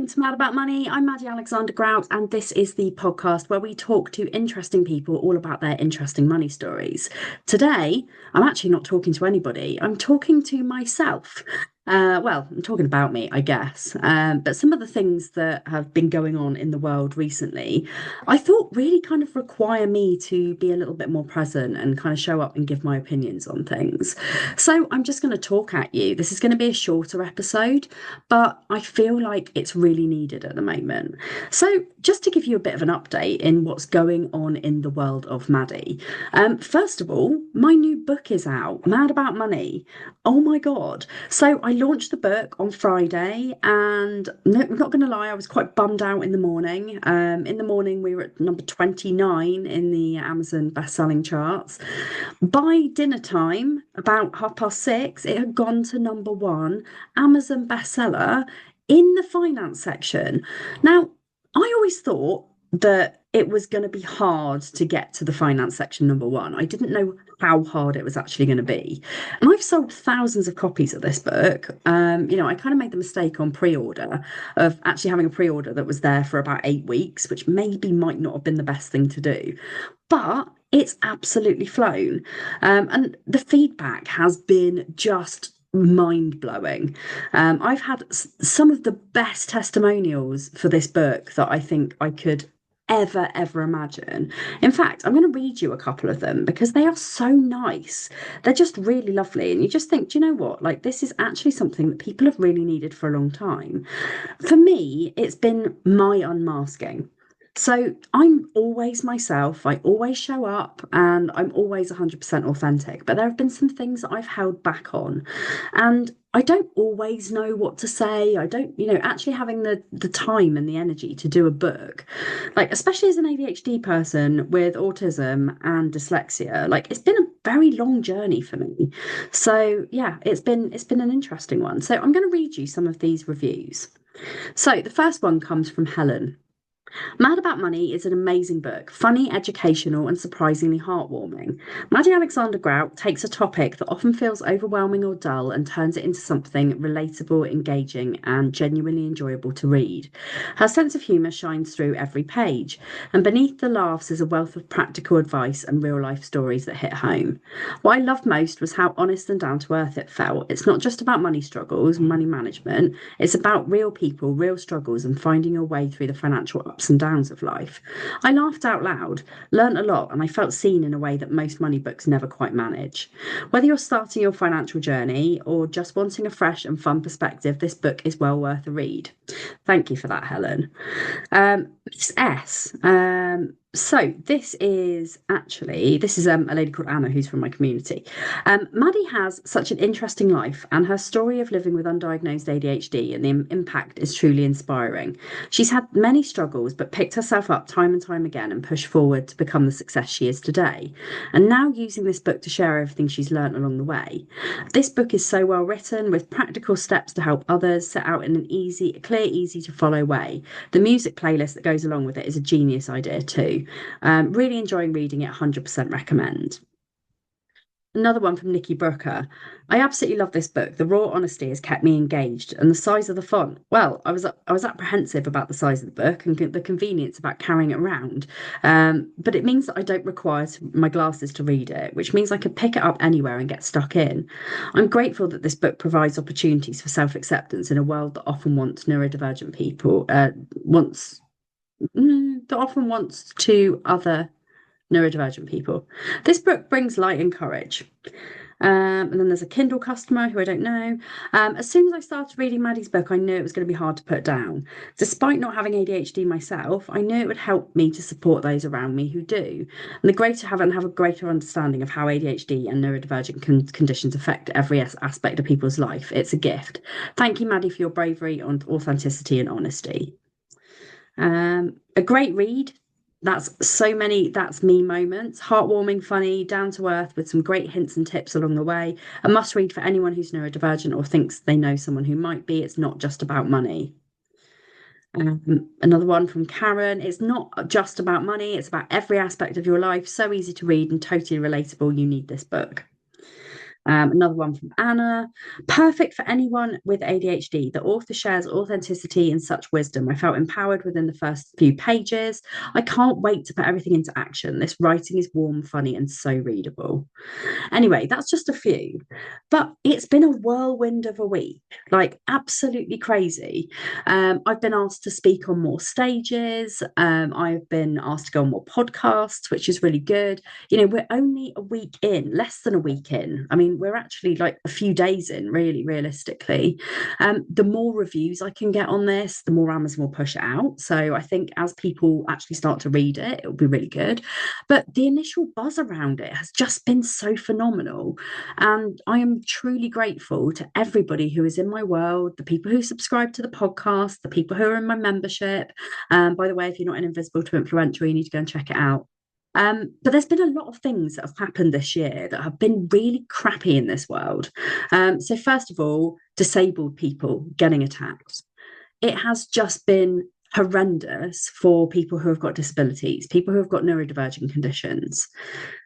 welcome to Mad About Money. I'm Maddie Alexander-Grout, and this is the podcast where we talk to interesting people all about their interesting money stories. Today, I'm actually not talking to anybody, I'm talking to myself. I'm talking about me, I guess. But some of the things that have been going on in the world recently, I thought really kind of require me to be a little bit more present and kind of show up and give my opinions on things. So I'm just going to talk at you. This is going to be a shorter episode, but I feel like it's really needed at the moment. So, just to give you a bit of an update in what's going on in the world of Maddie. First of all, my new book is out, Mad About Money. Oh my God. So, I launched the book on Friday, and no, I'm not going to lie, I was quite bummed out in the morning. In the morning, we were at number 29 in the Amazon best-selling charts. By dinner time, about 6:30, it had gone to number one Amazon bestseller in the finance section. Now, I always thought that it was going to be hard to get to the finance section number one. I didn't know how hard it was actually going to be. And I've sold thousands of copies of this book. I kind of made the mistake on pre-order of actually having a pre-order that was there for about 8 weeks, which maybe might not have been the best thing to do. But it's absolutely flown. And the feedback has been just mind blowing. I've had some of the best testimonials for this book that I think I could ever imagine. In fact, I'm going to read you a couple of them because they are so nice. They're just really lovely. And you just think, do you know what? Like, this is actually something that people have really needed for a long time. For me, it's been my unmasking. So I'm always myself, I always show up, and I'm always 100% authentic. But there have been some things that I've held back on. And I don't always know what to say. I don't, actually having the time and the energy to do a book, like especially as an ADHD person with autism and dyslexia, like it's been a very long journey for me. So yeah, it's been an interesting one. So I'm going to read you some of these reviews. So the first one comes from Helen. Mad About Money is an amazing book, funny, educational, and surprisingly heartwarming. Maddie Alexander-Grout takes a topic that often feels overwhelming or dull and turns it into something relatable, engaging, and genuinely enjoyable to read. Her sense of humour shines through every page, and beneath the laughs is a wealth of practical advice and real-life stories that hit home. What I loved most was how honest and down to earth it felt. It's not just about money struggles, money management, it's about real people, real struggles, and finding your way through the financial ups and downs of life. I laughed out loud, learnt a lot, and I felt seen in a way that most money books never quite manage. Whether you're starting your financial journey or just wanting a fresh and fun perspective, this book is well worth a read. Thank you for that, Helen. Miss S. So this is a lady called Anna who's from my community. Maddie has such an interesting life, and her story of living with undiagnosed ADHD and the impact is truly inspiring. She's had many struggles, but picked herself up time and time again and pushed forward to become the success she is today. And now using this book to share everything she's learnt along the way. This book is so well written with practical steps to help others set out in an easy to follow way. The music playlist that goes along with it is a genius idea too. Really enjoying reading it, 100% recommend. Another one from Nikki Brooker. I absolutely love this book. The raw honesty has kept me engaged, and the size of the font. Well, I was apprehensive about the size of the book and the convenience about carrying it around. But it means that I don't require my glasses to read it, which means I can pick it up anywhere and get stuck in. I'm grateful that this book provides opportunities for self-acceptance in a world that often wants neurodivergent people, that often wants to other neurodivergent people. This book brings light and courage. And then there's a Kindle customer who I don't know. As soon as I started reading Maddie's book, I knew it was going to be hard to put down. Despite not having ADHD myself, I knew it would help me to support those around me who do. And the greater have a greater understanding of how ADHD and neurodivergent conditions affect every aspect of people's life. It's a gift. Thank you, Maddie, for your bravery and authenticity and honesty. A great read. That's me moments. Heartwarming, funny, down to earth with some great hints and tips along the way. A must read for anyone who's neurodivergent or thinks they know someone who might be. It's not just about money. Another one from Karen. It's not just about money, it's about every aspect of your life. So easy to read and totally relatable. You need this book. Another one from Anna. Perfect for anyone with ADHD. The author shares authenticity and such wisdom. I felt empowered within the first few pages. I can't wait to put everything into action. This writing is warm, funny, and so readable. Anyway, that's just a few. But it's been a whirlwind of a week, like absolutely crazy. I've been asked to speak on more stages. I've been asked to go on more podcasts, which is really good. We're only a week in, less than a week in. I mean, we're actually like a few days in, really, realistically. The more reviews I can get on this, the more Amazon will push it out. So I think as people actually start to read it, it'll be really good. But the initial buzz around it has just been so phenomenal. And I am truly grateful to everybody who is in my world, the people who subscribe to the podcast, the people who are in my membership. By the way, if you're not in Invisible to Influential, you need to go and check it out. But there's been a lot of things that have happened this year that have been really crappy in this world. So, first of all, disabled people getting attacked. It has just been horrendous for people who have got disabilities, people who have got neurodivergent conditions.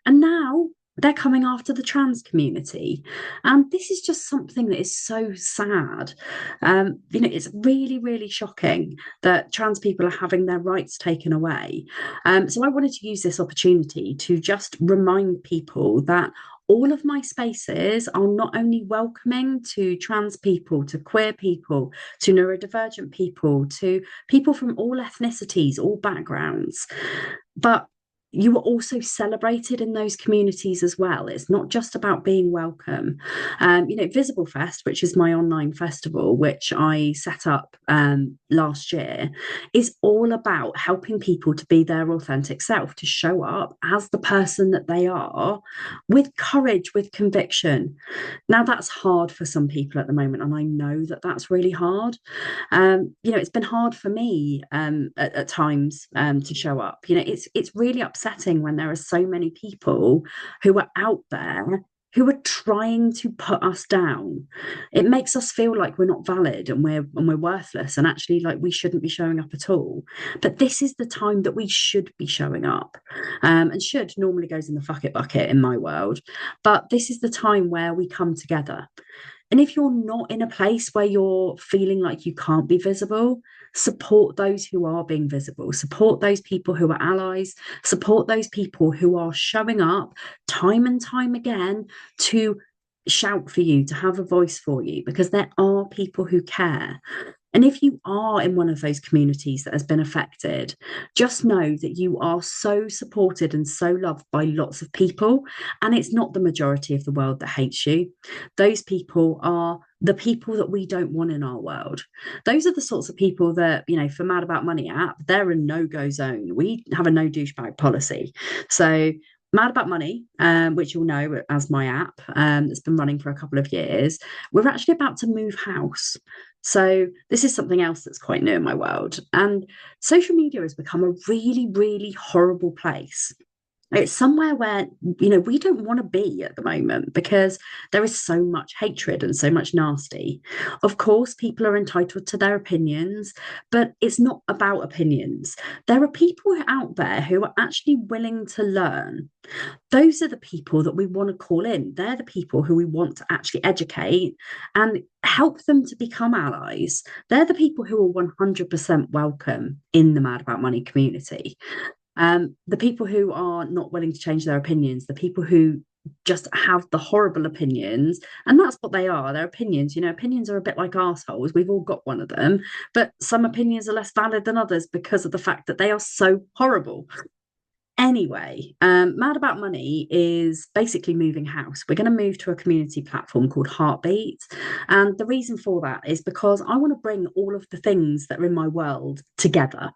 And now they're coming after the trans community. And this is just something that is so sad. It's really, really shocking that trans people are having their rights taken away. So I wanted to use this opportunity to just remind people that all of my spaces are not only welcoming to trans people, to queer people, to neurodivergent people, to people from all ethnicities, all backgrounds, but you are also celebrated in those communities as well. It's not just about being welcome. Visible Fest, which is my online festival, which I set up last year, is all about helping people to be their authentic self, to show up as the person that they are with courage, with conviction. Now, that's hard for some people at the moment, and I know that that's really hard. It's been hard for me at times to show up. It's really upsetting when there are so many people who are out there who are trying to put us down. It makes us feel like we're not valid and we're worthless, and actually like we shouldn't be showing up at all. But this is the time that we should be showing up. And should normally goes in the fuck it bucket in my world. But this is the time where we come together. And if you're not in a place where you're feeling like you can't be visible, support those who are being visible, support those people who are allies, support those people who are showing up time and time again to shout for you, to have a voice for you, because there are people who care. And if you are in one of those communities that has been affected, just know that you are so supported and so loved by lots of people. And it's not the majority of the world that hates you. Those people are the people that we don't want in our world. Those are the sorts of people that, for Mad About Money app, they're a no-go zone. We have a no douchebag policy. So Mad About Money, which you'll know as my app, that's been running for a couple of years, we're actually about to move house. So this is something else that's quite new in my world. And social media has become a really, really horrible place. It's somewhere where, we don't want to be at the moment because there is so much hatred and so much nasty. Of course, people are entitled to their opinions, but it's not about opinions. There are people out there who are actually willing to learn. Those are the people that we want to call in. They're the people who we want to actually educate and help them to become allies. They're the people who are 100% welcome in the Mad About Money community. The people who are not willing to change their opinions, the people who just have the horrible opinions, and that's what they are. Their opinions, opinions are a bit like assholes. We've all got one of them, but some opinions are less valid than others because of the fact that they are so horrible. Anyway, Mad About Money is basically moving house. We're going to move to a community platform called Heartbeat. And the reason for that is because I want to bring all of the things that are in my world together.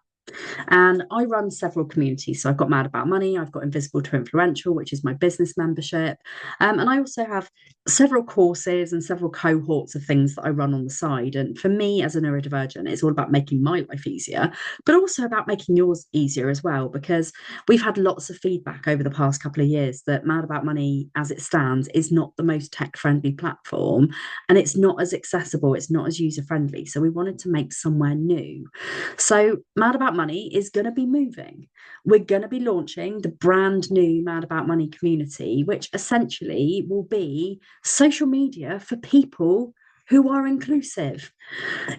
And I run several communities. So I've got Mad About Money, I've got Invisible to Influential, which is my business membership. And I also have several courses and several cohorts of things that I run on the side. And for me, as a neurodivergent, it's all about making my life easier, but also about making yours easier as well, because we've had lots of feedback over the past couple of years that Mad About Money, as it stands, is not the most tech-friendly platform, and it's not as accessible, it's not as user-friendly. So we wanted to make somewhere new. So Mad About Money is going to be moving. We're going to be launching the brand new Mad About Money community, which essentially will be social media for people who are inclusive.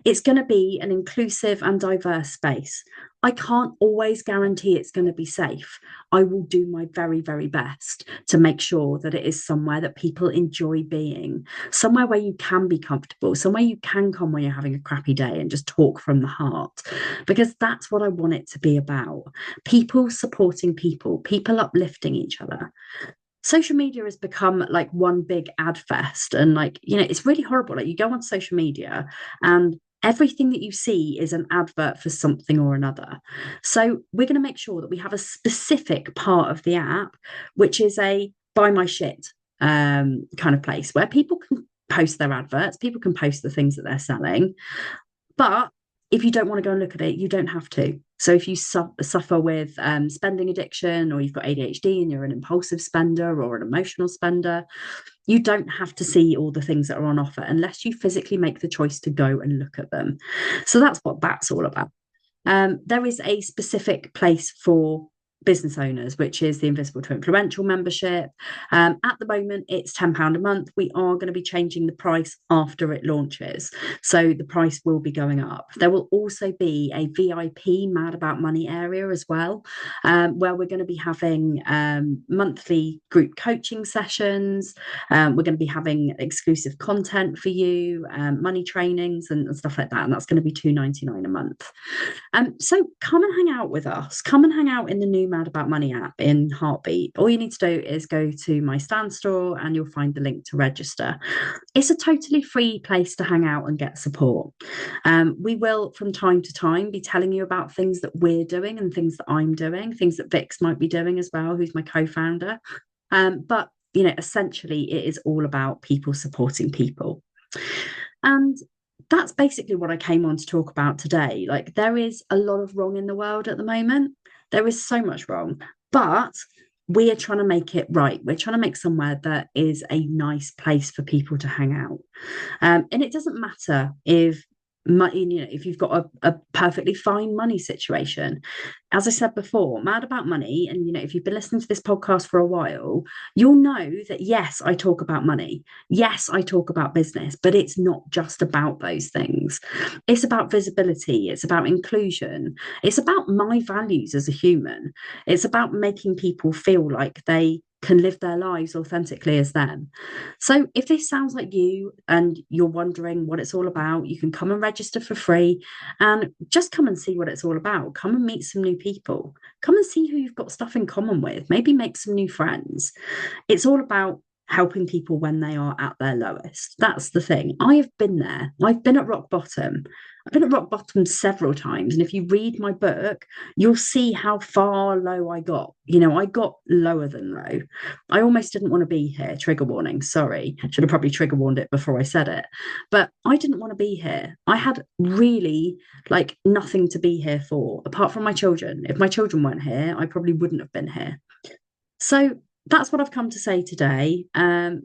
It's going to be an inclusive and diverse space. I can't always guarantee it's going to be safe. I will do my very, very best to make sure that it is somewhere that people enjoy being, somewhere where you can be comfortable, somewhere you can come when you're having a crappy day and just talk from the heart, because that's what I want it to be about. People supporting people, people uplifting each other. Social media has become like one big ad fest, and like, it's really horrible. Like, you go on social media and everything that you see is an advert for something or another. So we're going to make sure that we have a specific part of the app which is a buy my shit kind of place where people can post their adverts, people can post the things that they're selling, but if you don't want to go and look at it, you don't have to. So if you suffer with spending addiction, or you've got ADHD and you're an impulsive spender or an emotional spender, you don't have to see all the things that are on offer unless you physically make the choice to go and look at them. So that's what that's all about. There is a specific place for business owners, which is the Invisible to Influential membership. At the moment, it's £10 a month. We are going to be changing the price after it launches. So the price will be going up. There will also be a VIP Mad About Money area as well, where we're going to be having monthly group coaching sessions. We're going to be having exclusive content for you, money trainings and stuff like that. And that's going to be £2.99 a month. So come and hang out with us. Come and hang out in the new Mad About Money app in Heartbeat. All you need to do is go to my Stand store and you'll find the link to register. It's a totally free place to hang out and get support. We will, from time to time, be telling you about things that we're doing and things that I'm doing, things that Vix might be doing as well, who's my co-founder. But, essentially it is all about people supporting people. And that's basically what I came on to talk about today. Like, there is a lot of wrong in the world at the moment. There is so much wrong, but we are trying to make it right. We're trying to make somewhere that is a nice place for people to hang out. And it doesn't matter if if you've got a perfectly fine money situation. As I said before, Mad About Money, and if you've been listening to this podcast for a while, you'll know that yes, I talk about money, yes, I talk about business, but it's not just about those things. It's about visibility, it's about inclusion, it's about my values as a human. It's about making people feel like they can live their lives authentically as them. So if this sounds like you and you're wondering what it's all about, you can come and register for free and just come and see what it's all about. Come and meet some new people. Come and see who you've got stuff in common with. Maybe make some new friends. It's all about helping people when they are at their lowest. That's the thing. I have been there. I've been at rock bottom. I've been at rock bottom several times. And if you read my book, you'll see how far low I got. I got lower than low. I almost didn't want to be here. Trigger warning. Sorry. Should have probably trigger warned it before I said it. But I didn't want to be here. I had really nothing to be here for, apart from my children. If my children weren't here, I probably wouldn't have been here. So that's what I've come to say today.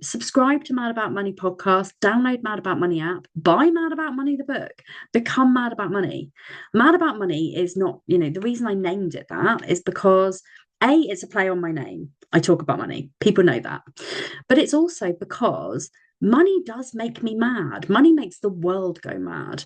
Subscribe to Mad About Money podcast, download Mad About Money app, buy Mad About Money the book, become Mad About Money. Mad About Money is not, the reason I named it that is because it's a play on my name. I talk about money. People know that. But it's also because money does make me mad. Money makes the world go mad.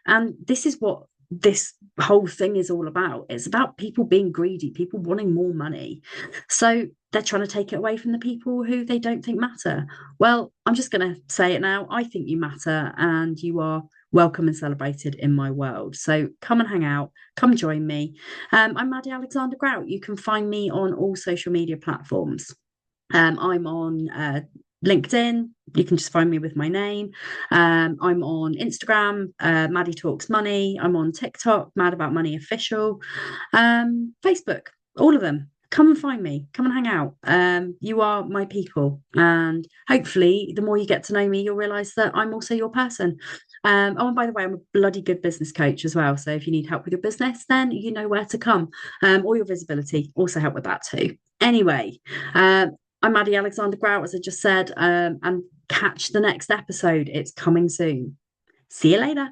And this is what this whole thing is all about. It's about people being greedy, people wanting more money. So they're trying to take it away from the people who they don't think matter. Well, I'm just going to say it now. I think you matter and you are welcome and celebrated in my world. So come and hang out. Come join me. I'm Maddie Alexander-Grout. You can find me on all social media platforms. I'm on LinkedIn. You can just find me with my name. I'm on Instagram, Maddie Talks Money. I'm on TikTok, Mad About Money Official. Facebook, all of them. Come and find me. Come and hang out. You are my people. And hopefully, the more you get to know me, you'll realise that I'm also your person. And by the way, I'm a bloody good business coach as well. So if you need help with your business, then you know where to come. Or your visibility, also help with that too. Anyway, I'm Maddie Alexander-Grout, as I just said, and catch the next episode. It's coming soon. See you later.